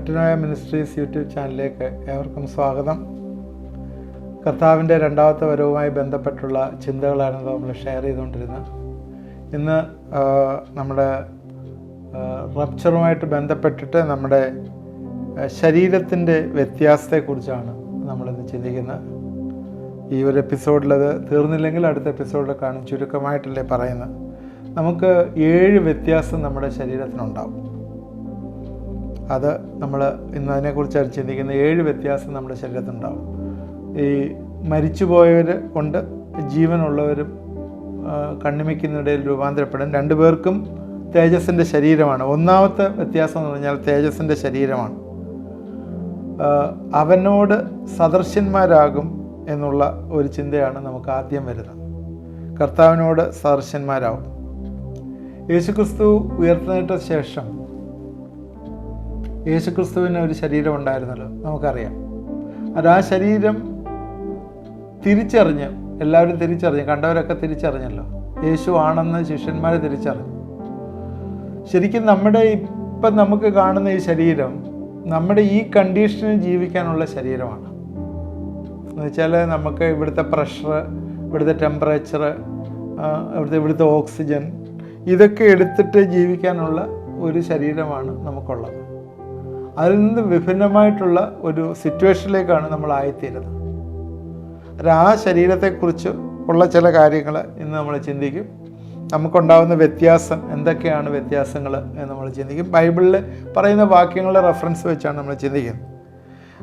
Metanoia ministries YouTube ചാനലിലേക്ക് ഏവർക്കും സ്വാഗതം. കർത്താവിൻ്റെ രണ്ടാമത്തെ വരവുമായി ബന്ധപ്പെട്ടുള്ള ചിന്തകളാണ് നമ്മൾ ഷെയർ ചെയ്തുകൊണ്ടിരുന്നത്. ഇന്ന് നമ്മുടെ റപ്ചറുമായിട്ട് ബന്ധപ്പെട്ടിട്ട് നമ്മുടെ ശരീരത്തിൻ്റെ വ്യത്യാസത്തെക്കുറിച്ചാണ് നമ്മളിന്ന് ചിന്തിക്കുന്നത്. ഈ ഒരു എപ്പിസോഡിലത് തീർന്നില്ലെങ്കിൽ അടുത്ത എപ്പിസോഡിൽ കാണും. ചുരുക്കമായിട്ടല്ലേ പറയുന്നത്. നമുക്ക് 7 വ്യത്യാസം നമ്മുടെ ശരീരത്തിനുണ്ടാവും. അത് നമ്മൾ ഇന്ന് അതിനെക്കുറിച്ചാണ് ചിന്തിക്കുന്നത്. 7 വ്യത്യാസം നമ്മുടെ ശരീരത്തിനുണ്ടാവും. ഈ മരിച്ചുപോയവർ കൊണ്ട് ജീവനുള്ളവരും കണ്ണിമയ്ക്കുന്നിടയിൽ രൂപാന്തരപ്പെടും. 2 പേർക്കും തേജസ്സിൻ്റെ ശരീരമാണ്. ഒന്നാമത്തെ വ്യത്യാസം എന്ന് പറഞ്ഞാൽ തേജസ്സിൻ്റെ ശരീരമാണ്. അവനോട് സദൃശ്യന്മാരാകും എന്നുള്ള ഒരു ചിന്തയാണ് നമുക്ക് ആദ്യം വരുന്നത്. കർത്താവിനോട് സദൃശ്യന്മാരാകും. യേശുക്രിസ്തു ഉയർത്തുന്നതിന് ശേഷം യേശുക്രിസ്തുവിന് ഒരു ശരീരം ഉണ്ടായിരുന്നല്ലോ, നമുക്കറിയാം. അത് ആ ശരീരം തിരിച്ചറിഞ്ഞ് എല്ലാവരും തിരിച്ചറിഞ്ഞു, കണ്ടവരൊക്കെ തിരിച്ചറിഞ്ഞല്ലോ. യേശു ആണെന്ന് ശിഷ്യന്മാർ തിരിച്ചറിഞ്ഞു. ശരിക്കും നമ്മുടെ ഇപ്പം നമുക്ക് കാണുന്ന ഈ ശരീരം നമ്മുടെ ഈ കണ്ടീഷനിൽ ജീവിക്കാനുള്ള ശരീരമാണ്. എന്നുവെച്ചാൽ നമുക്ക് ഇവിടുത്തെ പ്രഷർ, ഇവിടുത്തെ ടെമ്പറേച്ചർ, ഇവിടുത്തെ ഓക്സിജൻ, ഇതൊക്കെ എടുത്തിട്ട് ജീവിക്കാനുള്ള ഒരു ശരീരമാണ് നമുക്കുള്ളത്. അതിൽ നിന്ന് വിഭിന്നമായിട്ടുള്ള ഒരു സിറ്റുവേഷനിലേക്കാണ് നമ്മൾ ആയിത്തീരുന്നത്. ആ ശരീരത്തെക്കുറിച്ച് ഉള്ള ചില കാര്യങ്ങൾ ഇന്ന് നമ്മൾ ചിന്തിക്കും. നമുക്കുണ്ടാകുന്ന വ്യത്യാസം എന്തൊക്കെയാണ് വ്യത്യാസങ്ങൾ എന്ന് നമ്മൾ ചിന്തിക്കും. ബൈബിളിൽ പറയുന്ന വാക്യങ്ങളുടെ റെഫറൻസ് വെച്ചാണ് നമ്മൾ ചിന്തിക്കുന്നത്.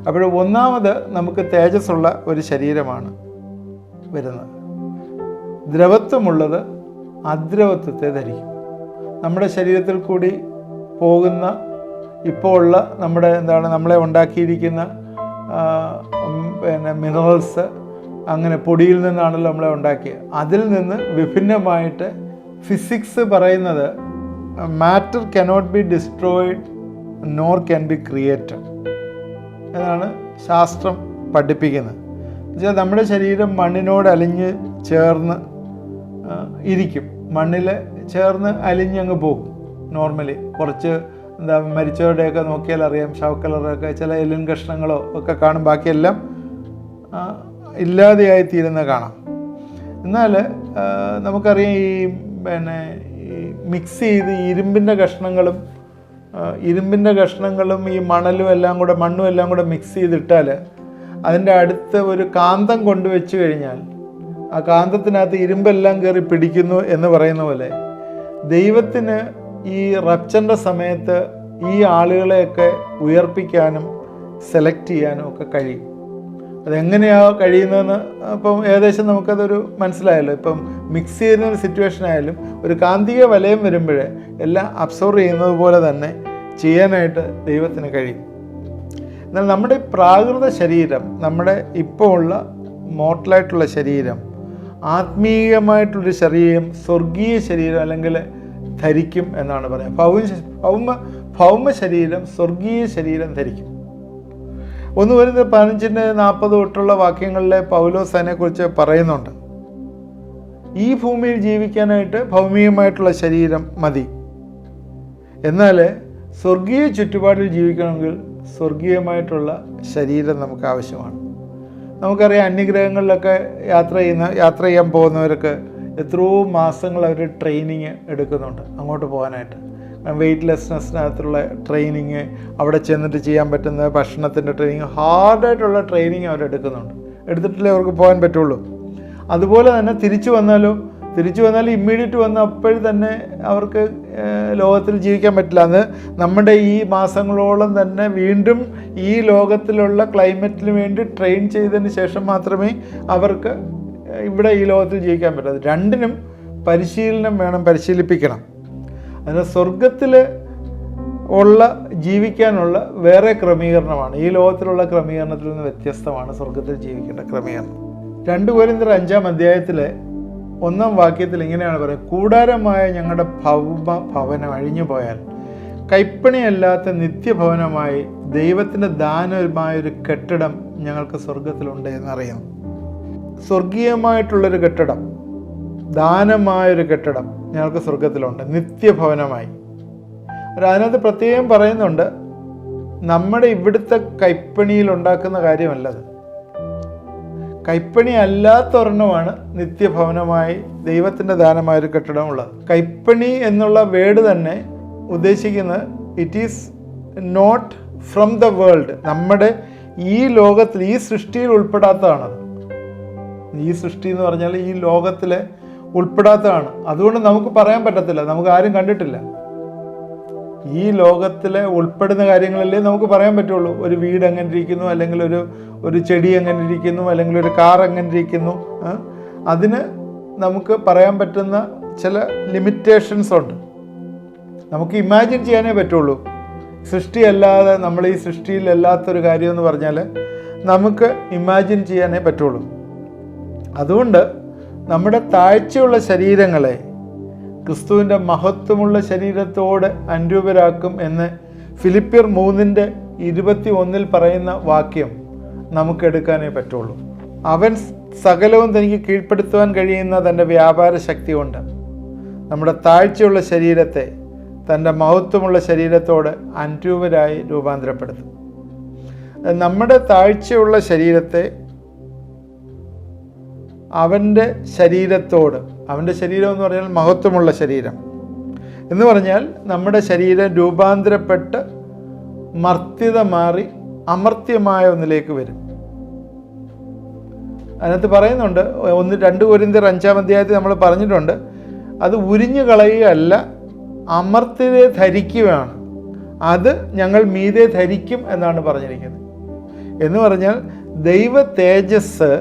അപ്പോൾ ഒന്നാമത് നമുക്ക് തേജസ്സുള്ള ഒരു ശരീരമാണ് വരുന്നത്. ദ്രവത്വമുള്ളത് അദ്രവത്വത്തെ ധരിക്കും. നമ്മുടെ ശരീരത്തിൽ കൂടി പോകുന്ന ഇപ്പോൾ ഉള്ള നമ്മുടെ നമ്മളെ ഉണ്ടാക്കിയിരിക്കുന്ന മിനറൽസ്, അങ്ങനെ പൊടിയിൽ നിന്നാണല്ലോ നമ്മളെ ഉണ്ടാക്കിയത്. അതിൽ നിന്ന് വിഭിന്നമായിട്ട് ഫിസിക്സ് പറയുന്നത് matter cannot be destroyed nor can be created എന്നാണ് ശാസ്ത്രം പഠിപ്പിക്കുന്നത്. എന്നുവെച്ചാൽ നമ്മുടെ ശരീരം മണ്ണിനോട് അലിഞ്ഞ് ചേർന്ന് ഇരിക്കും. മണ്ണിൽ ചേർന്ന് അലിഞ്ഞങ്ങ് പോകും. നോർമലി കുറച്ച് മരിച്ചവരുടെയൊക്കെ നോക്കിയാൽ അറിയാം, ശവക്കലറൊക്കെ ചില എല്ലിൻ കഷ്ണങ്ങളോ ഒക്കെ കാണും. ബാക്കിയെല്ലാം ഇല്ലാതെയായി തീരുന്ന കാണാം. എന്നാൽ നമുക്കറിയാം ഈ മിക്സ് ചെയ്ത് ഇരുമ്പിൻ്റെ കഷ്ണങ്ങളും ഈ മണലും എല്ലാം കൂടെ, മണ്ണും എല്ലാം കൂടെ മിക്സ് ചെയ്തിട്ടാൽ അതിൻ്റെ അടുത്ത് ഒരു കാന്തം കൊണ്ടുവച്ച് കഴിഞ്ഞാൽ ആ കാന്തത്തിനകത്ത് ഇരുമ്പെല്ലാം കയറി പിടിക്കുന്നു എന്ന് പറയുന്ന പോലെ ദൈവത്തിന് ഈ റപ്ചറിൻ്റെ സമയത്ത് ഈ ആളുകളെയൊക്കെ ഉയർപ്പിക്കാനും സെലക്ട് ചെയ്യാനും ഒക്കെ കഴിയും. അതെങ്ങനെയാണ് കഴിയുന്നതെന്ന് ഇപ്പം ഏകദേശം നമുക്കതൊരു മനസ്സിലായല്ലോ. ഇപ്പം മിക്സ് ചെയ്യുന്ന ഒരു സിറ്റുവേഷൻ ആയാലും ഒരു കാന്തിക വലയം വരുമ്പോഴേ എല്ലാം അബ്സോർവ് ചെയ്യുന്നത് പോലെ തന്നെ ചെയ്യാനായിട്ട് ദൈവത്തിന് കഴിയും. എന്നാൽ നമ്മുടെ പ്രാകൃത ശരീരം, നമ്മുടെ ഇപ്പോൾ ഉള്ള മോർട്ടലായിട്ടുള്ള ശരീരം, ആത്മീയമായിട്ടുള്ളൊരു ശരീരം, സ്വർഗീയ ശരീരം അല്ലെങ്കിൽ ധരിക്കും എന്നാണ് പറയുന്നത്. ഭൗമ ശരീരം സ്വർഗീയ ശരീരം ധരിക്കും. 1 Corinthians 15:40 തൊട്ടുള്ള വാക്യങ്ങളിലെ പൗലോസ് അതിനെക്കുറിച്ച് പറയുന്നുണ്ട്. ഈ ഭൂമിയിൽ ജീവിക്കാനായിട്ട് ഭൗമികമായിട്ടുള്ള ശരീരം മതി. എന്നാൽ സ്വർഗീയ ചുറ്റുപാടിൽ ജീവിക്കണമെങ്കിൽ സ്വർഗീയമായിട്ടുള്ള ശരീരം നമുക്ക് ആവശ്യമാണ്. നമുക്കറിയാം, അന്യഗ്രഹങ്ങളിലൊക്കെ യാത്ര ചെയ്യാൻ പോകുന്നവർക്ക് എത്രയോ മാസങ്ങൾ അവർ ട്രെയിനിങ് എടുക്കുന്നുണ്ട് അങ്ങോട്ട് പോകാനായിട്ട്. വെയ്റ്റ്ലെസ്നെസ്സിനകത്തുള്ള ട്രെയിനിങ്, അവിടെ ചെന്നിട്ട് ചെയ്യാൻ പറ്റുന്ന ഭക്ഷണത്തിൻ്റെ ട്രെയിനിങ്, ഹാർഡായിട്ടുള്ള ട്രെയിനിങ് അവരെടുക്കുന്നുണ്ട്. എടുത്തിട്ടില്ലേ അവർക്ക് പോകാൻ പറ്റുള്ളൂ. അതുപോലെ തന്നെ തിരിച്ചു വന്നാൽ ഇമ്മീഡിയറ്റ് വന്ന് അപ്പോഴും തന്നെ അവർക്ക് ലോകത്തിൽ ജീവിക്കാൻ പറ്റില്ല. അത് നമ്മുടെ ഈ മാസങ്ങളോളം തന്നെ വീണ്ടും ഈ ലോകത്തിലുള്ള ക്ലൈമറ്റിന് വേണ്ടി ട്രെയിൻ ചെയ്തതിന് ശേഷം മാത്രമേ അവർക്ക് ഇവിടെ ഈ ലോകത്തിൽ ജീവിക്കാൻ പറ്റും. രണ്ടിനും പരിശീലനം വേണം, പരിശീലിപ്പിക്കണം. അതിന് സ്വർഗത്തിൽ ജീവിക്കാനുള്ള വേറെ ക്രമീകരണമാണ്. ഈ ലോകത്തിലുള്ള ക്രമീകരണത്തിൽ നിന്ന് വ്യത്യസ്തമാണ് സ്വർഗത്തിൽ ജീവിക്കേണ്ട ക്രമീകരണം. 2 Corinthians 5-ാം അധ്യായത്തിലെ 1-ാം വാക്യത്തിൽ ഇങ്ങനെയാണ് പറയുന്നത്: കൂടാരമായ ഞങ്ങളുടെ ഭവനം അഴിഞ്ഞു പോയാൽ കൈപ്പണിയല്ലാത്ത നിത്യഭവനമായി ദൈവത്തിൻ്റെ ദാനമായൊരു കെട്ടിടം ഞങ്ങൾക്ക് സ്വർഗത്തിലുണ്ട് എന്നറിയുന്നു. സ്വർഗീയമായിട്ടുള്ളൊരു കെട്ടിടം, ദാനമായൊരു കെട്ടിടം ഞങ്ങൾക്ക് സ്വർഗത്തിലുണ്ട്, നിത്യഭവനമായി. അതിനകത്ത് പ്രത്യേകം പറയുന്നുണ്ട്, നമ്മുടെ ഇവിടുത്തെ കൈപ്പണിയിൽ ഉണ്ടാക്കുന്ന കാര്യമല്ലത്. കൈപ്പണി അല്ലാത്ത ഒരെണ്ണമാണ് നിത്യഭവനമായി ദൈവത്തിൻ്റെ ദാനമായൊരു കെട്ടിടമുള്ളത്. കൈപ്പണി എന്നുള്ള വേർഡ് തന്നെ ഉദ്ദേശിക്കുന്നത് it is not from the world. നമ്മുടെ ഈ ലോകത്തിൽ, ഈ സൃഷ്ടിയിൽ ഉൾപ്പെടാത്തതാണത്. ഈ സൃഷ്ടി എന്ന് പറഞ്ഞാൽ ഈ ലോകത്തിൽ ഉൾപ്പെടാത്തതാണ്. അതുകൊണ്ട് നമുക്ക് പറയാൻ പറ്റത്തില്ല, നമുക്ക് ആരും കണ്ടിട്ടില്ല. ഈ ലോകത്തിൽ ഉൾപ്പെടുന്ന കാര്യങ്ങളല്ലേ നമുക്ക് പറയാൻ പറ്റുള്ളൂ. ഒരു വീട് എങ്ങനെ ഇരിക്കുന്നു, അല്ലെങ്കിൽ ഒരു ചെടി എങ്ങനെ ഇരിക്കുന്നു, അല്ലെങ്കിൽ ഒരു കാർ എങ്ങനെ ഇരിക്കുന്നു. അതിന് നമുക്ക് പറയാൻ പറ്റുന്ന ചില ലിമിറ്റേഷൻസ് ഉണ്ട്. നമുക്ക് ഇമാജിൻ ചെയ്യാനേ പറ്റുള്ളൂ. സൃഷ്ടിയല്ലാതെ, നമ്മൾ ഈ സൃഷ്ടിയിലല്ലാത്തൊരു കാര്യം എന്ന് പറഞ്ഞാൽ നമുക്ക് ഇമാജിൻ ചെയ്യാനേ പറ്റുള്ളൂ. അതുകൊണ്ട് നമ്മുടെ താഴ്ചയുള്ള ശരീരങ്ങളെ ക്രിസ്തുവിൻ്റെ മഹത്വമുള്ള ശരീരത്തോട് അനുരൂപരാക്കും എന്ന് ഫിലിപ്പിയർ 3:21 പറയുന്ന വാക്യം നമുക്കെടുക്കാനേ പറ്റുള്ളൂ. അവൻ സകലവും തനിക്ക് കീഴ്പ്പെടുത്തുവാൻ കഴിയുന്ന തൻ്റെ വ്യാപാര ശക്തി കൊണ്ട് നമ്മുടെ താഴ്ചയുള്ള ശരീരത്തെ തൻ്റെ മഹത്വമുള്ള ശരീരത്തോട് അനുരൂപരായി രൂപാന്തരപ്പെടുത്തും. നമ്മുടെ താഴ്ചയുള്ള ശരീരത്തെ അവൻ്റെ ശരീരത്തോട്, അവൻ്റെ ശരീരം എന്ന് പറഞ്ഞാൽ മഹത്വമുള്ള ശരീരം എന്ന് പറഞ്ഞാൽ നമ്മുടെ ശരീരം രൂപാന്തരപ്പെട്ട് മർത്യത മാറി അമർത്യമായ ഒന്നിലേക്ക് വരും. അതിനകത്ത് പറയുന്നുണ്ട്, 2 കൊരിന്ത്യർ 5-ാം അധ്യായത്തിൽ നമ്മൾ പറഞ്ഞിട്ടുണ്ട്, അത് ഉരിഞ്ഞു കളയുകയല്ല, അമർത്യതയെ ധരിക്കുകയാണ്. അത് ഞങ്ങൾ മീതെ ധരിക്കും എന്നാണ് പറഞ്ഞിരിക്കുന്നത്. എന്ന് പറഞ്ഞാൽ ദൈവ തേജസ്,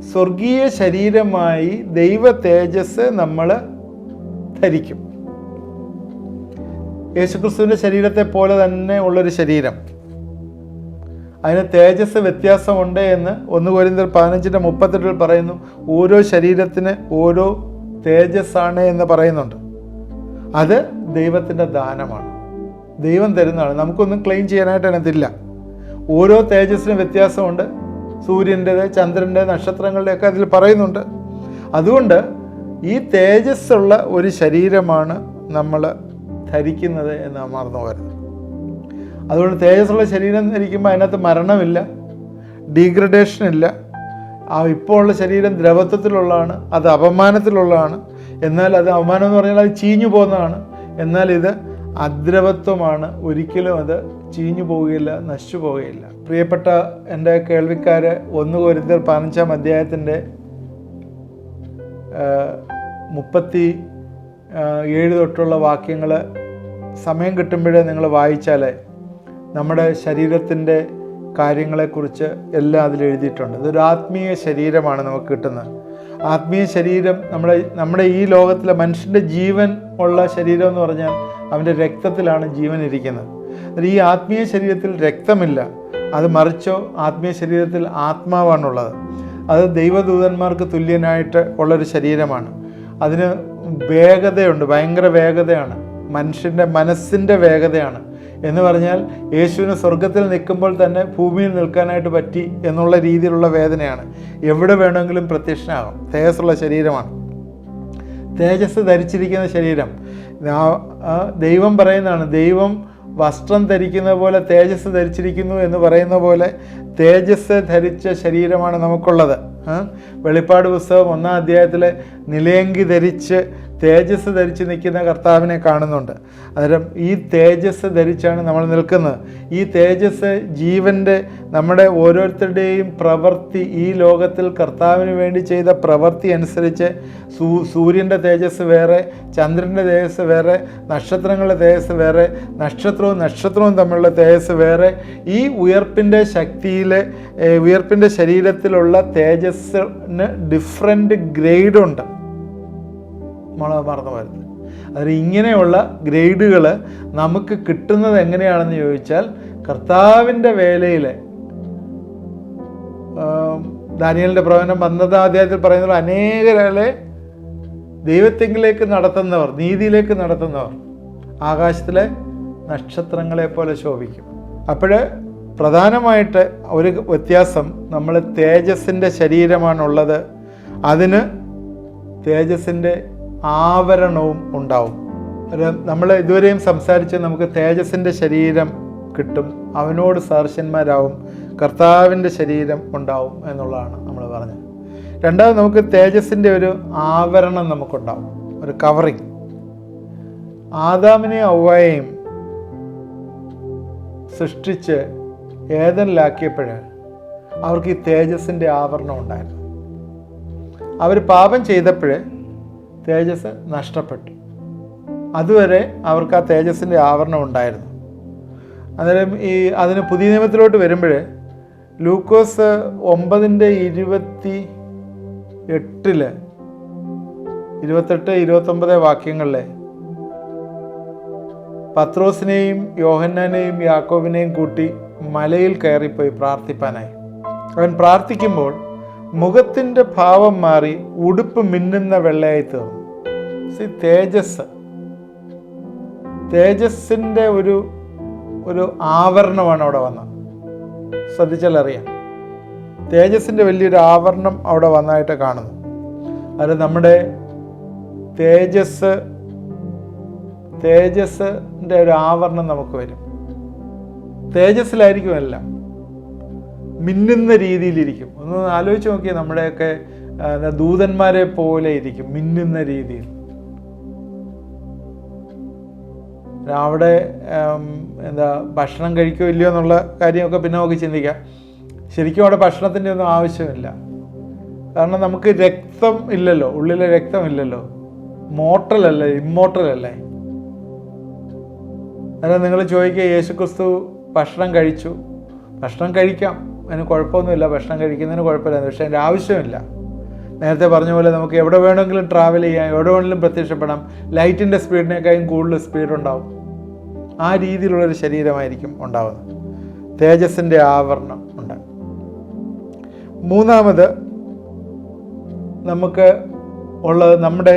സ്വർഗീയ ശരീരമായി ദൈവ തേജസ് നമ്മൾ ധരിക്കും. യേശുക്രിസ്തുവിൻ്റെ ശരീരത്തെ പോലെ തന്നെ ഉള്ളൊരു ശരീരം. അതിന് തേജസ് വ്യത്യാസമുണ്ട് എന്ന് 1 കൊരിന്ത്യർ 15:38 പറയുന്നു. ഓരോ ശരീരത്തിന് ഓരോ തേജസ്സാണ് എന്ന് പറയുന്നുണ്ട്. അത് ദൈവത്തിൻ്റെ ദാനമാണ്, ദൈവം തരുന്നതാണ്. നമുക്കൊന്നും ക്ലെയിം ചെയ്യാനായിട്ട് അതിനകത്തില്ല. ഓരോ തേജസ്സിനും വ്യത്യാസമുണ്ട്. സൂര്യൻ്റേത്, ചന്ദ്രൻ്റെ, നക്ഷത്രങ്ങളുടെയൊക്കെ അതിൽ പറയുന്നുണ്ട്. അതുകൊണ്ട് ഈ തേജസ്സുള്ള ഒരു ശരീരമാണ് നമ്മൾ ധരിക്കുന്നത് എന്ന് മറന്നു പോകരുത്. അതുകൊണ്ട് തേജസ്സുള്ള ശരീരം ധരിക്കുമ്പോൾ അതിനകത്ത് മരണമില്ല, ഡീഗ്രഡേഷൻ ഇല്ല. ഇപ്പോൾ ഉള്ള ശരീരം ദ്രവത്വത്തിലുള്ളതാണ്, അത് അപമാനത്തിലുള്ളതാണ്. എന്നാൽ അത് അപമാനം എന്ന് പറഞ്ഞാൽ അത് ചീഞ്ഞു പോകുന്നതാണ്. എന്നാൽ ഇത് അദ്രവത്വമാണ്, ഒരിക്കലും അത് ചീഞ്ഞു പോവുകയില്ല, നശിച്ചു പോവുകയില്ല. പ്രിയപ്പെട്ട എൻ്റെ കേൾവിക്കാർ, 1 കൊരിന്ത്യർ 15-ാം അധ്യായത്തിൻ്റെ 37 തൊട്ടുള്ള വാക്യങ്ങൾ സമയം കിട്ടുമ്പോഴേ നിങ്ങൾ വായിച്ചാൽ നമ്മുടെ ശരീരത്തിൻ്റെ കാര്യങ്ങളെക്കുറിച്ച് എല്ലാം അതിൽ എഴുതിയിട്ടുണ്ട്. ഇതൊരു ആത്മീയ ശരീരമാണ് നമുക്ക് കിട്ടുന്നത്. ആത്മീയ ശരീരം നമ്മുടെ ഈ ലോകത്തിലെ മനുഷ്യൻ്റെ ജീവൻ ഉള്ള ശരീരം എന്ന് പറഞ്ഞാൽ അവൻ്റെ രക്തത്തിലാണ് ജീവൻ ഇരിക്കുന്നത്. ഈ ആത്മീയ ശരീരത്തിൽ രക്തമില്ല, അത് മറിച്ചോ ആത്മീയ ശരീരത്തിൽ ആത്മാവാണുള്ളത്. അത് ദൈവദൂതന്മാർക്ക് തുല്യനായിട്ട് ഉള്ളൊരു ശരീരമാണ്. അതിന് വേഗതയുണ്ട്, ഭയങ്കര വേഗതയാണ്, മനുഷ്യൻ്റെ മനസ്സിൻ്റെ വേഗതയാണ്. എന്ന് പറഞ്ഞാൽ യേശുവിന് സ്വർഗത്തിൽ നിൽക്കുമ്പോൾ തന്നെ ഭൂമിയിൽ നിൽക്കാനായിട്ട് പറ്റി എന്നുള്ള രീതിയിലുള്ള വേദനയാണ്. എവിടെ വേണമെങ്കിലും പ്രത്യക്ഷനാകും. തേജസ്സുള്ള ശരീരമാണ്, തേജസ് ധരിച്ചിരിക്കുന്ന ശരീരം. ദൈവം പറയുന്നതാണ്, ദൈവം വസ്ത്രം ധരിക്കുന്ന പോലെ തേജസ് ധരിച്ചിരിക്കുന്നു എന്ന് പറയുന്ന പോലെ തേജസ് ധരിച്ച ശരീരമാണ് നമുക്കുള്ളത്. വെളിപ്പാട് പുസ്തകം 1-ാം അധ്യായത്തിൽ നിലയങ്കി ധരിച്ച് തേജസ് ധരിച്ച് നിൽക്കുന്ന കർത്താവിനെ കാണുന്നുണ്ട്. അന്നേരം ഈ തേജസ് ധരിച്ചാണ് നമ്മൾ നിൽക്കുന്നത്. ഈ തേജസ് ജീവൻ്റെ, നമ്മുടെ ഓരോരുത്തരുടെയും പ്രവൃത്തി, ഈ ലോകത്തിൽ കർത്താവിന് വേണ്ടി ചെയ്ത പ്രവൃത്തി അനുസരിച്ച് സൂര്യൻ്റെ തേജസ് വേറെ, ചന്ദ്രൻ്റെ തേജസ് വേറെ, നക്ഷത്രങ്ങളുടെ തേജസ് വേറെ, നക്ഷത്രവും തമ്മിലുള്ള തേജസ് വേറെ. ഈ ഉയർപ്പിൻ്റെ ശക്തിയിൽ, ഉയർപ്പിൻ്റെ ശരീരത്തിലുള്ള തേജസ്സിന് ഡിഫറെൻ്റ് ഗ്രേഡുണ്ട്. മറന്നു വരുന്നത്. അതിൽ ഇങ്ങനെയുള്ള ഗ്രേഡുകൾ നമുക്ക് കിട്ടുന്നത് എങ്ങനെയാണെന്ന് ചോദിച്ചാൽ, കർത്താവിൻ്റെ വേലയിൽ ദാനിയേലിൻ്റെ പ്രവചനം 12-ാം അധ്യായത്തിൽ പറയുന്നത്, അനേകരെ ദൈവത്തെങ്കിലേക്ക് നടത്തുന്നവർ, നീതിയിലേക്ക് നടത്തുന്നവർ ആകാശത്തിലെ നക്ഷത്രങ്ങളെ പോലെ ശോഭിക്കും. അപ്പോൾ പ്രധാനമായിട്ട് ഒരു വ്യത്യാസം, നമ്മൾ തേജസ്സിൻ്റെ ശരീരമാണുള്ളത്, അതിന് തേജസ്സിൻ്റെ ആവരണവും ഉണ്ടാവും. നമ്മൾ ഇതുവരെയും സംസാരിച്ച് നമുക്ക് തേജസ്സിൻ്റെ ശരീരം കിട്ടും, അവനോട് സദൃശന്മാരാവും, കർത്താവിൻ്റെ ശരീരം ഉണ്ടാവും എന്നുള്ളതാണ് നമ്മൾ പറഞ്ഞത്. രണ്ടാമത് നമുക്ക് തേജസ്സിൻ്റെ ഒരു ആവരണം നമുക്കുണ്ടാവും, ഒരു കവറിങ്. ആദാമിനെയും ഹവ്വായെയും സൃഷ്ടിച്ച് ഏദനിലാക്കിയപ്പോൾ അവർക്ക് ഈ തേജസ്സിൻ്റെ ആവരണം ഉണ്ടായിരുന്നു. അവർ പാപം ചെയ്തപ്പോൾ തേജസ് നഷ്ടപ്പെട്ടു. അതുവരെ അവർക്ക് ആ തേജസ്സിൻ്റെ ആവരണം ഉണ്ടായിരുന്നു. അന്നേരം അതിന് പുതിയ നിയമത്തിലോട്ട് വരുമ്പോൾ ലൂക്കോസ് 9:28 28-29 വാക്യങ്ങളിലെ പത്രോസിനെയും യോഹന്നാനെയും യാക്കോബിനെയും കൂട്ടി മലയിൽ കയറിപ്പോയി പ്രാർത്ഥിപ്പാനായി. അവൻ പ്രാർത്ഥിക്കുമ്പോൾ മുഖത്തിൻ്റെ ഭാവം മാറി ഉടുപ്പ് മിന്നുന്ന വെള്ളയായി തീർന്നു. തേജസ്സിൻ്റെ ഒരു ആവരണമാണ് അവിടെ വന്നത്. ശ്രദ്ധിച്ചാൽ അറിയാം, തേജസ്സിൻ്റെ വലിയൊരു ആവരണം അവിടെ വന്നതായിട്ട് കാണുന്നു. അത് നമ്മുടെ തേജസ്സിൻ്റെ ഒരു ആവരണം നമുക്ക് വരും. തേജസ്സിലായിരിക്കും എല്ലാം, മിന്നുന്ന രീതിയിലിരിക്കും. ഒന്ന് ആലോചിച്ച് നോക്കിയാൽ നമ്മുടെയൊക്കെ ദൂതന്മാരെ പോലെ ഇരിക്കും, മിന്നുന്ന രീതിയിൽ. അവിടെ ഭക്ഷണം കഴിക്കുകയോ ഇല്ലയോ എന്നുള്ള കാര്യമൊക്കെ പിന്നെ നമുക്ക് ചിന്തിക്കാം. ശരിക്കും അവിടെ ഭക്ഷണത്തിൻ്റെ ഒന്നും ആവശ്യമില്ല. കാരണം നമുക്ക് രക്തം ഇല്ലല്ലോ, ഉള്ളിലെ രക്തമില്ലല്ലോ, മോർട്ടലല്ലേ, ഇമ്മോർട്ടലല്ലേ. അന്നേരം നിങ്ങൾ ചോദിക്കുക, യേശുക്രിസ്തു ഭക്ഷണം കഴിച്ചു. ഭക്ഷണം കഴിക്കാം, അതിന് കുഴപ്പമൊന്നുമില്ല, ഭക്ഷണം കഴിക്കുന്നതിന് കുഴപ്പമില്ല. പക്ഷേ അതിൻ്റെ ആവശ്യമില്ല. നേരത്തെ പറഞ്ഞ പോലെ നമുക്ക് എവിടെ വേണമെങ്കിലും ട്രാവൽ ചെയ്യാം, എവിടെ വേണമെങ്കിലും പ്രത്യക്ഷപ്പെടാം. ലൈറ്റിൻ്റെ സ്പീഡിനേക്കാളും കൂടുതൽ സ്പീഡുണ്ടാവും. ആ രീതിയിലുള്ളൊരു ശരീരമായിരിക്കും ഉണ്ടാവുന്നത്. തേജസ്സിൻ്റെ ആവരണം ഉണ്ട്. മൂന്നാമത് നമുക്ക് ഉള്ളത് നമ്മുടെ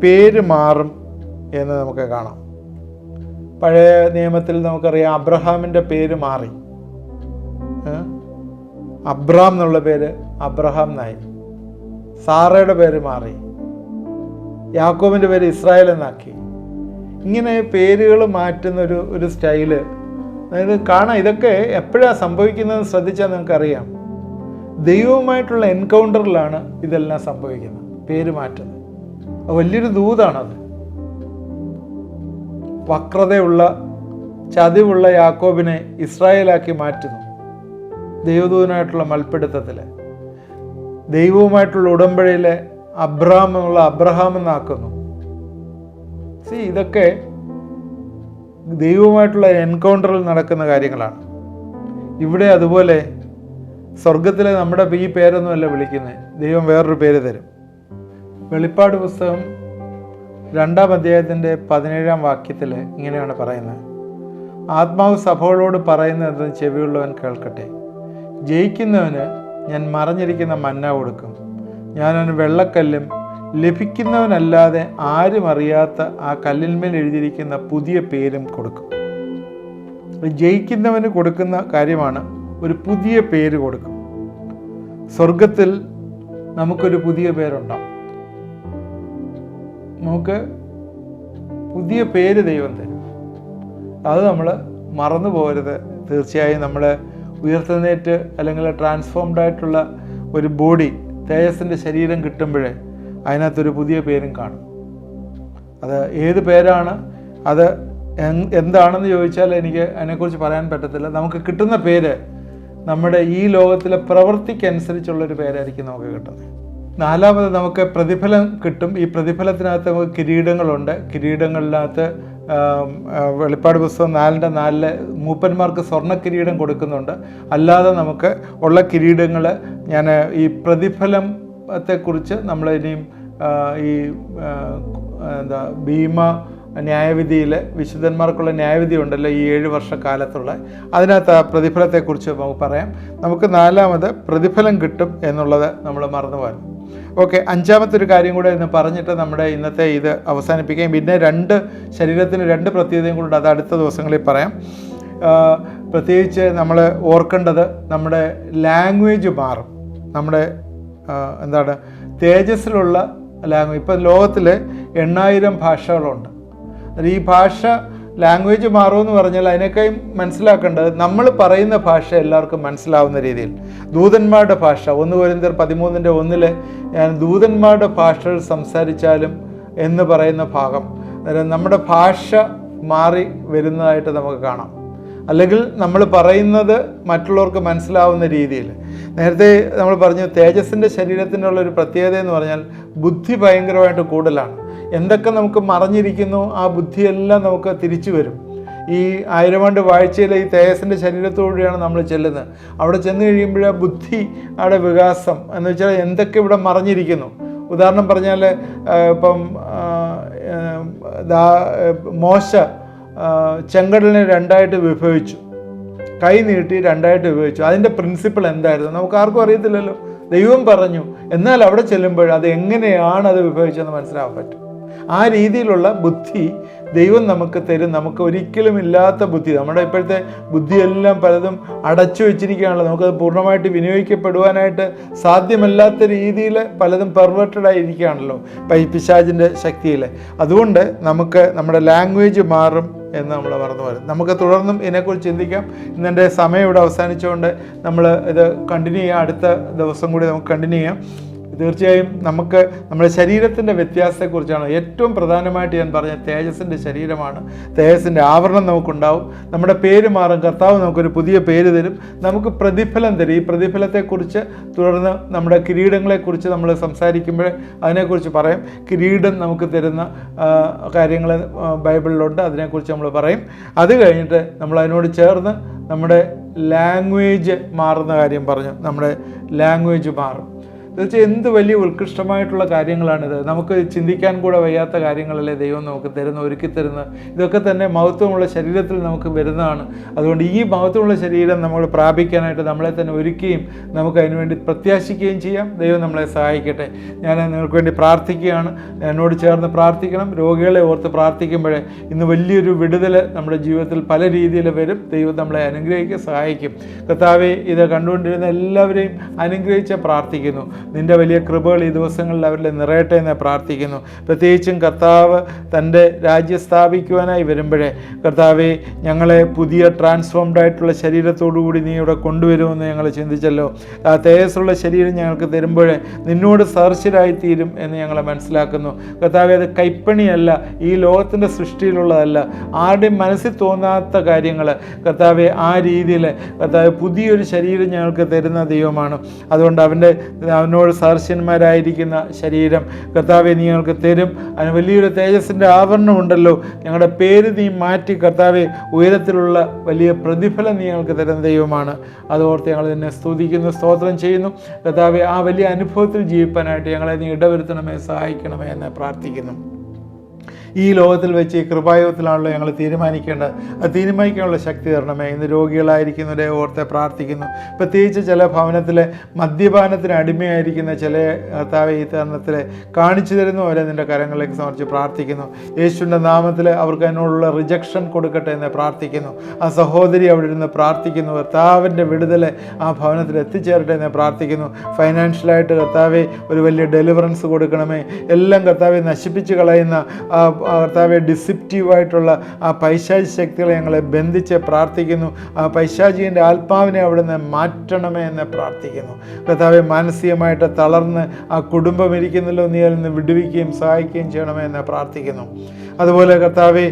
പേര് മാറും എന്ന് നമുക്ക് കാണാം. പഴയ നിയമത്തിൽ നമുക്കറിയാം, അബ്രഹാമിൻ്റെ പേര് മാറി. അബ്രാം എന്നുള്ള പേര് അബ്രഹാം എന്നായി. സാറയുടെ പേര് മാറി. യാക്കോബിൻ്റെ പേര് ഇസ്രായേൽ എന്നാക്കി. ഇങ്ങനെ പേരുകൾ മാറ്റുന്ന ഒരു സ്റ്റൈല് അതായത് കാണാം. ഇതൊക്കെ എപ്പോഴാണ് സംഭവിക്കുന്നതെന്ന് ശ്രദ്ധിച്ചാൽ നിങ്ങൾക്കറിയാം. ദൈവവുമായിട്ടുള്ള എൻകൗണ്ടറിലാണ് ഇതെല്ലാം സംഭവിക്കുന്നത്, പേര് മാറ്റുന്നത്. വലിയൊരു ദൂതാണത്. വക്രതയുള്ള ചതിവുള്ള യാക്കോബിനെ ഇസ്രായേലാക്കി മാറ്റുന്നു. ദൈവദൂതനായിട്ടുള്ള മൽപ്പിടുത്തത്തിൽ ദൈവവുമായിട്ടുള്ള ഉടമ്പടിയിലെ അബ്രഹാം എന്നുള്ള അബ്രഹാം എന്നാക്കുന്നു. ഇതൊക്കെ ദൈവവുമായിട്ടുള്ള എൻകൗണ്ടറിൽ നടക്കുന്ന കാര്യങ്ങളാണ്. ഇവിടെ അതുപോലെ സ്വർഗത്തിലെ നമ്മുടെ ഈ പേരൊന്നുമല്ല വിളിക്കുന്നത്, ദൈവം വേറൊരു പേര് തരും. വെളിപ്പാട് പുസ്തകം 2-ാം അധ്യായത്തിൻ്റെ 17-ാം വാക്യത്തിൽ ഇങ്ങനെയാണ് പറയുന്നത്: ആത്മാവ് സഭകളോട് പറയുന്നതെന്ന് ചെവിയുള്ളവൻ കേൾക്കട്ടെ. ജയിക്കുന്നവന് ഞാൻ മറഞ്ഞിരിക്കുന്ന മന്ന കൊടുക്കും. ഞാനവന് വെള്ളക്കല്ലും ലഭിക്കുന്നവനല്ലാതെ ആരും അറിയാത്ത ആ കല്ലിന്മേൽ എഴുതിയിരിക്കുന്ന പുതിയ പേരും കൊടുക്കും. ജയിക്കുന്നവന് കൊടുക്കുന്ന കാര്യമാണ്, ഒരു പുതിയ പേര് കൊടുക്കും. സ്വർഗത്തിൽ നമുക്കൊരു പുതിയ പേരുണ്ടാവും. നമുക്ക് പുതിയ പേര് ദൈവം തരും. അത് നമ്മൾ മറന്നു പോകരുത്. തീർച്ചയായും നമ്മൾ ഉയർത്തെഴുന്നേറ്റ് അല്ലെങ്കിൽ ട്രാൻസ്ഫോംഡ് ആയിട്ടുള്ള ഒരു ബോഡി, തേജസ്സിൻ്റെ ശരീരം കിട്ടുമ്പോഴേ അതിനകത്തൊരു പുതിയ പേരും കാണും. അത് ഏത് പേരാണ്, അത് എന്താണെന്ന് ചോദിച്ചാൽ എനിക്ക് അതിനെക്കുറിച്ച് പറയാൻ പറ്റത്തില്ല. നമുക്ക് കിട്ടുന്ന പേര് നമ്മുടെ ഈ ലോകത്തിലെ പ്രവൃത്തിക്കനുസരിച്ചുള്ളൊരു പേരായിരിക്കും നമുക്ക് കിട്ടുന്നത്. നാലാമത് നമുക്ക് പ്രതിഫലം കിട്ടും. ഈ പ്രതിഫലത്തിനകത്ത് നമുക്ക് കിരീടങ്ങളുണ്ട്. കിരീടങ്ങളിനകത്ത് വെളിപ്പാട് പുസ്തകം 4:4 മൂപ്പന്മാർക്ക് സ്വർണ്ണ കിരീടം കൊടുക്കുന്നുണ്ട്. അല്ലാതെ നമുക്ക് ഉള്ള കിരീടങ്ങൾ ഞാൻ ഈ പ്രതിഫലത്തെക്കുറിച്ച് നമ്മൾ ഇനിയും ഈ ഭീമ ന്യായവിധിയിൽ വിശുദ്ധന്മാർക്കുള്ള ന്യായവിധി ഉണ്ടല്ലോ, ഈ 7 വർഷക്കാലത്തുള്ള, അതിനകത്ത് ആ പ്രതിഫലത്തെക്കുറിച്ച് നമുക്ക് പറയാം. നമുക്ക് നാലാമത് പ്രതിഫലം കിട്ടും എന്നുള്ളത് നമ്മൾ മറന്നു പോകാൻ. ഓക്കെ, അഞ്ചാമത്തെ ഒരു കാര്യം കൂടെ ഇന്ന് പറഞ്ഞിട്ട് നമ്മുടെ ഇന്നത്തെ ഇത് അവസാനിപ്പിക്കുകയും പിന്നെ ശരീരത്തിന് 2 പ്രത്യേകതയും കൂടെ അത് അടുത്ത ദിവസങ്ങളിൽ പറയാം. പ്രത്യേകിച്ച് നമ്മൾ ഓർക്കേണ്ടത് നമ്മുടെ ലാംഗ്വേജ് മാറും. നമ്മുടെ തേജസ്സിലുള്ള ലാംഗ്വേജ്. ഇപ്പം ലോകത്തിൽ 8000 ഭാഷകളുണ്ട്. ഈ ഭാഷ ലാംഗ്വേജ് മാറുമെന്ന് പറഞ്ഞാൽ അതിനേക്കാൾ മനസ്സിലാക്കേണ്ടത് നമ്മൾ പറയുന്ന ഭാഷ എല്ലാവർക്കും മനസ്സിലാവുന്ന രീതിയിൽ. ദൂതന്മാരുടെ ഭാഷ 1 കൊരിന്ത്യർ 13:1 ഞാൻ ദൂതന്മാരുടെ ഭാഷകൾ സംസാരിച്ചാലും എന്ന് പറയുന്ന ഭാഗം, നമ്മുടെ ഭാഷ മാറി വരുന്നതായിട്ട് നമുക്ക് കാണാം. അല്ലെങ്കിൽ നമ്മൾ പറയുന്നത് മറ്റുള്ളവർക്ക് മനസ്സിലാവുന്ന രീതിയിൽ. നേരത്തെ നമ്മൾ പറഞ്ഞു തേജസ്സിൻ്റെ ശരീരത്തിനുള്ളൊരു പ്രത്യേകത എന്ന് പറഞ്ഞാൽ ബുദ്ധി ഭയങ്കരമായിട്ട് കൂടുതലാണ്. എന്തൊക്കെ നമുക്ക് മറഞ്ഞിരിക്കുന്നു ആ ബുദ്ധിയെല്ലാം നമുക്ക് തിരിച്ചു വരും. ഈ 1000 ആണ്ട് വാഴ്ചയിലെ ഈ തേജസ്സിൻ്റെ ശരീരത്തോടെയാണ് നമ്മൾ ചെല്ലുന്നത്. അവിടെ ചെന്ന് കഴിയുമ്പോൾ ബുദ്ധിയുടെ വികാസം എന്ന് വെച്ചാൽ എന്തൊക്കെ ഇവിടെ മറഞ്ഞിരിക്കുന്നു. ഉദാഹരണം പറഞ്ഞാൽ ഇപ്പം മോശ ചെങ്കടലിനെ 2ആയിട്ട് വിഭജിച്ചു, കൈ നീട്ടി 2ആയിട്ട് വിഭജിച്ചു. അതിൻ്റെ പ്രിൻസിപ്പിൾ എന്തായിരുന്നു നമുക്ക് ആർക്കും അറിയത്തില്ലല്ലോ. ദൈവം പറഞ്ഞു, എന്നാൽ അവിടെ ചെല്ലുമ്പോൾ അത് എങ്ങനെയാണ് അത് വിഭജിച്ചതെന്ന് മനസ്സിലാവാൻ പറ്റും. ആ രീതിയിലുള്ള ബുദ്ധി ദൈവം നമുക്ക് തരും. നമുക്ക് ഒരിക്കലും ഇല്ലാത്ത ബുദ്ധി. നമ്മുടെ ഇപ്പോഴത്തെ ബുദ്ധിയെല്ലാം പലതും അടച്ചു വെച്ചിരിക്കുകയാണല്ലോ. നമുക്കത് പൂർണ്ണമായിട്ട് വിനിയോഗിക്കപ്പെടുവാനായിട്ട് സാധ്യമല്ലാത്ത രീതിയിൽ പലതും പെർവേർട്ടഡ് ആയിരിക്കുകയാണല്ലോ പിശാചിൻ്റെ ശക്തിയിൽ. അതുകൊണ്ട് നമുക്ക് നമ്മുടെ ലാംഗ്വേജ് മാറും എന്ന് നമ്മൾ മറന്നു വരും. നമുക്ക് തുടർന്നും ഇതിനെക്കുറിച്ച് ചിന്തിക്കാം. ഇന്നെൻ്റെ സമയം ഇവിടെ അവസാനിച്ചുകൊണ്ട് നമ്മൾ ഇത് കണ്ടിന്യൂ ചെയ്യാം. അടുത്ത ദിവസം കൂടി നമുക്ക് കണ്ടിന്യൂ ചെയ്യാം. തീർച്ചയായും നമുക്ക് നമ്മുടെ ശരീരത്തിൻ്റെ വ്യത്യാസത്തെക്കുറിച്ചാണ് ഏറ്റവും പ്രധാനമായിട്ട് ഞാൻ പറഞ്ഞ തേജസ്സിൻ്റെ ശരീരമാണ്. തേജസ്സിൻ്റെ ആവരണം നമുക്കുണ്ടാവും. നമ്മുടെ പേര് മാറും. കർത്താവ് നമുക്കൊരു പുതിയ പേര് തരും. നമുക്ക് പ്രതിഫലം തരും. ഈ പ്രതിഫലത്തെക്കുറിച്ച് തുടർന്ന് നമ്മുടെ കിരീടങ്ങളെക്കുറിച്ച് നമ്മൾ സംസാരിക്കുമ്പോൾ അതിനെക്കുറിച്ച് പറയാം. കിരീടം നമുക്ക് തരുന്ന കാര്യങ്ങൾ ബൈബിളിലുണ്ട്. അതിനെക്കുറിച്ച് നമ്മൾ പറയും. അത് കഴിഞ്ഞിട്ട് നമ്മൾ അതിനോട് ചേർന്ന് നമ്മുടെ ലാംഗ്വേജ് മാറുന്ന കാര്യം പറഞ്ഞു. നമ്മുടെ ലാംഗ്വേജ് മാറും. തീർച്ചയായും എന്ത് വലിയ ഉത്കൃഷ്ടമായിട്ടുള്ള കാര്യങ്ങളാണിത്. നമുക്ക് ചിന്തിക്കാൻ കൂടെ വയ്യാത്ത കാര്യങ്ങളല്ലേ ദൈവം നമുക്ക് ഒരുക്കി തരുന്നത്. ഇതൊക്കെ തന്നെ മഹത്വമുള്ള ശരീരത്തിൽ നമുക്ക് വരുന്നതാണ്. അതുകൊണ്ട് ഈ മഹത്വമുള്ള ശരീരം നമ്മൾ പ്രാപിക്കാനായിട്ട് നമ്മളെ തന്നെ ഒരുക്കുകയും നമുക്ക് അതിനുവേണ്ടി പ്രത്യാശിക്കുകയും ചെയ്യാം. ദൈവം നമ്മളെ സഹായിക്കട്ടെ. ഞാൻ നിങ്ങൾക്ക് വേണ്ടി പ്രാർത്ഥിക്കുകയാണ്. എന്നോട് ചേർന്ന് പ്രാർത്ഥിക്കണം. രോഗികളെ ഓർത്ത് പ്രാർത്ഥിക്കുമ്പോഴേ ഇന്ന് വലിയൊരു വിടുതൽ നമ്മുടെ ജീവിതത്തിൽ പല രീതിയിൽ വരും. ദൈവം നമ്മളെ അനുഗ്രഹിക്കുക, സഹായിക്കും. കർത്താവേ, ഇത് കണ്ടുകൊണ്ടിരുന്ന എല്ലാവരെയും അനുഗ്രഹിച്ച് പ്രാർത്ഥിക്കുന്നു. നിൻ്റെ വലിയ കൃപകൾ ഈ ദിവസങ്ങളിൽ അവരിൽ നിറയട്ടെ എന്ന് പ്രാർത്ഥിക്കുന്നു. പ്രത്യേകിച്ചും കർത്താവ് തൻ്റെ രാജ്യം സ്ഥാപിക്കുവാനായി വരുമ്പോഴേ കർത്താവെ ഞങ്ങളെ പുതിയ ട്രാൻസ്ഫോംഡ് ആയിട്ടുള്ള ശരീരത്തോടുകൂടി നീ ഇവിടെ കൊണ്ടുവരുമെന്ന് ഞങ്ങൾ ചിന്തിച്ചല്ലോ. ആ തേജസ്സുള്ള ശരീരം ഞങ്ങൾക്ക് തരുമ്പോഴേ നിന്നോട് സദൃശരായിത്തീരും എന്ന് ഞങ്ങളെ മനസ്സിലാക്കുന്നു. കർത്താവെ, അത് കൈപ്പണിയല്ല, ഈ ലോകത്തിൻ്റെ സൃഷ്ടിയിലുള്ളതല്ല, ആരുടെയും മനസ്സിൽ തോന്നാത്ത കാര്യങ്ങൾ കർത്താവെ ആ രീതിയിൽ കർത്താവ് പുതിയൊരു ശരീരം ഞങ്ങൾക്ക് തരുന്ന ദൈവമാണ്. അതുകൊണ്ട് അവനോട് സദൃശന്മാരായിരിക്കുന്ന ശരീരം കർത്താവെ നീ ഞങ്ങൾക്ക് തരും. അതിന് വലിയൊരു തേജസ്സിൻ്റെ ആവരണമുണ്ടല്ലോ. ഞങ്ങളുടെ പേര് നീ മാറ്റി കർത്താവെ ഉയരത്തിലുള്ള വലിയ പ്രതിഫലം നീ ഞങ്ങൾക്ക് തരുന്ന ദൈവമാണ്. അതോർത്ത് ഞങ്ങൾ നിന്നെ സ്തുതിക്കുന്നു, സ്തോത്രം ചെയ്യുന്നു. കർത്താവെ, ആ വലിയ അനുഭവത്തിൽ ജീവിക്കാനായിട്ട് ഞങ്ങളെ നീ ഇടവരുത്തണമേ, സഹായിക്കണമേ എന്ന് പ്രാർത്ഥിക്കുന്നു. ഈ ലോകത്തിൽ വെച്ച് ഈ കൃപായുഗത്തിലാണല്ലോ ഞങ്ങൾ തീരുമാനിക്കേണ്ടത്. അത് തീരുമാനിക്കാനുള്ള ശക്തി തരണമേ. ഇന്ന് രോഗികളായിരിക്കുന്നവരെ ഓർത്ത് പ്രാർത്ഥിക്കുന്നു. പ്രത്യേകിച്ച് ചില ഭവനത്തിലെ മദ്യപാനത്തിന് അടിമയായിരിക്കുന്ന ചില കർത്താവെ ഈ തരണത്തിൽ കാണിച്ചു തരുന്നവരെ നിൻ്റെ കരങ്ങളിലേക്ക് സമർപ്പിച്ച് പ്രാർത്ഥിക്കുന്നു. യേശുവിൻ്റെ നാമത്തിൽ അവർക്ക് അതിനോടുള്ള റിജക്ഷൻ കൊടുക്കട്ടെ എന്ന് പ്രാർത്ഥിക്കുന്നു. ആ സഹോദരി അവിടെ ഇരുന്ന് പ്രാർത്ഥിക്കുന്നു. കർത്താവിൻ്റെ വിടുതൽ ആ ഭവനത്തിൽ എത്തിച്ചേരട്ടെ എന്ന് പ്രാർത്ഥിക്കുന്നു. ഫൈനാൻഷ്യലായിട്ട് കർത്താവെ ഒരു വലിയ ഡെലിവറൻസ് കൊടുക്കണമേ. എല്ലാം കർത്താവെ നശിപ്പിച്ച് കളയുന്ന കർത്താവെ ഡിസിപ്റ്റീവായിട്ടുള്ള ആ പൈശാചി ശക്തികളെ ഞങ്ങളെ ബന്ധിച്ച് പ്രാർത്ഥിക്കുന്നു. ആ പൈശാചിൻ്റെ ആത്മാവിനെ അവിടെ നിന്ന് മാറ്റണമേ എന്ന് പ്രാർത്ഥിക്കുന്നു. കർത്താവെ, മാനസികമായിട്ട് തളർന്ന് ആ കുടുംബം ഇരിക്കുന്നല്ലോ, നീ അതിൽ നിന്ന് വിടുവിക്കുകയും സഹായിക്കുകയും ചെയ്യണമേ എന്ന് പ്രാർത്ഥിക്കുന്നു. അതുപോലെ കർത്താവെ,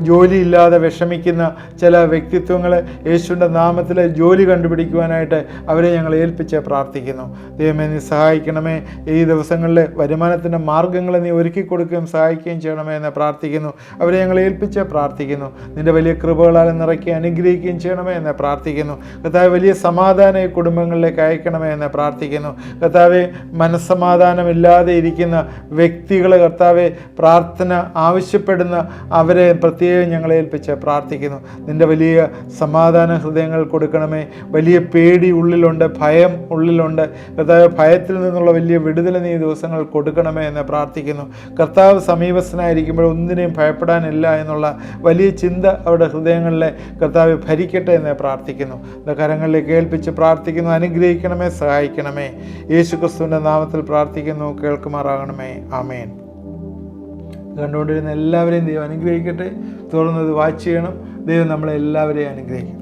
ജോലിയില്ലാതെ വിഷമിക്കുന്ന ചില വ്യക്തിത്വങ്ങൾ യേശുവിൻ്റെ നാമത്തിൽ ജോലി കണ്ടുപിടിക്കുവാനായിട്ട് അവരെ ഞങ്ങൾ ഏൽപ്പിച്ച് പ്രാർത്ഥിക്കുന്നു. ദൈവമേ, നീ സഹായിക്കണമേ. ഈ ദിവസങ്ങളിൽ വരുമാനത്തിൻ്റെ മാർഗ്ഗങ്ങൾ നീ ഒരുക്കി കൊടുക്കുകയും സഹായിക്കുകയും ചെയ്യണമേ എന്ന് പ്രാർത്ഥിക്കുന്നു. അവരെ ഞങ്ങൾ ഏൽപ്പിച്ച് പ്രാർത്ഥിക്കുന്നു. നിൻ്റെ വലിയ കൃപകളാൽ നിറയ്ക്കുകയും അനുഗ്രഹിക്കുകയും ചെയ്യണമേ എന്ന് പ്രാർത്ഥിക്കുന്നു. കർത്താവെ, വലിയ സമാധാനം ഈ കുടുംബങ്ങളിലേക്ക് അയക്കണമേ എന്ന് പ്രാർത്ഥിക്കുന്നു. കർത്താവെ, മനസ്സമാധാനമില്ലാതെ ഇരിക്കുന്ന വ്യക്തികൾ കർത്താവെ പ്രാർത്ഥന ആവശ്യപ്പെടുന്ന അവരെ പ്രത്യേകം ഞങ്ങളെ ഏൽപ്പിച്ച് പ്രാർത്ഥിക്കുന്നു. നിൻ്റെ വലിയ സമാധാന ഹൃദയങ്ങൾ കൊടുക്കണമേ. വലിയ പേടി ഉള്ളിലുണ്ട്, ഭയം ഉള്ളിലുണ്ട്. കർത്താവ്, ഭയത്തിൽ നിന്നുള്ള വലിയ വിടുതൽ നീ ദിവസങ്ങൾ കൊടുക്കണമേ എന്ന് പ്രാർത്ഥിക്കുന്നു. കർത്താവ് സമീപസ്ഥനായിരിക്കുമ്പോൾ ഒന്നിനെയും ഭയപ്പെടാനില്ല എന്നുള്ള വലിയ ചിന്ത അവരുടെ ഹൃദയങ്ങളിലെ കർത്താവ് ഭരിക്കട്ടെ എന്ന് പ്രാർത്ഥിക്കുന്നു. കരങ്ങളിലേക്ക് ഏൽപ്പിച്ച് പ്രാർത്ഥിക്കുന്നു. അനുഗ്രഹിക്കണമേ, സഹായിക്കണമേ. യേശു ക്രിസ്തുവിൻ്റെ നാമത്തിൽ പ്രാർത്ഥിക്കുന്നു, കേൾക്കുമാറാകണമേ. ആമേൻ. കണ്ടുകൊണ്ടിരുന്ന എല്ലാവരെയും ദൈവം അനുഗ്രഹിക്കട്ടെ. തുറന്നത് വാച്ച് ചെയ്യണം. ദൈവം നമ്മളെല്ലാവരെയും അനുഗ്രഹിക്കും.